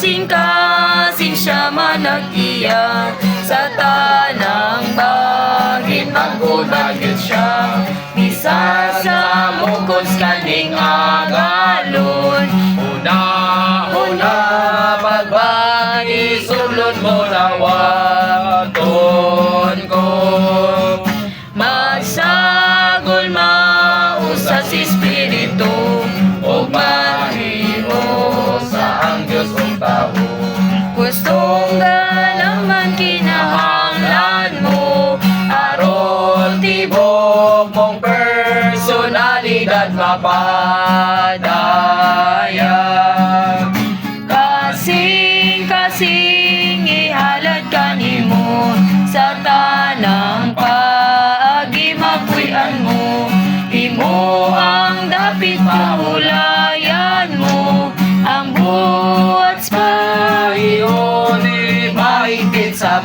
kasing siya manag-iya sa tanang bagit magbudagyod siya. Bisa sa mukos kaning agalon, una pagbati sulod mo nawaton ko. Magsagol mausas espiritu o mahimo sa ang Diyos o tao. Gustong galaman kinahanglan mo, aron tibok mong personalidad mapadaya. Kasing ihalad kanimo sa tanang pag-imapuyan mo. Imo ang dapit kahulayan mo, ang buhat sa iyon mahigit sa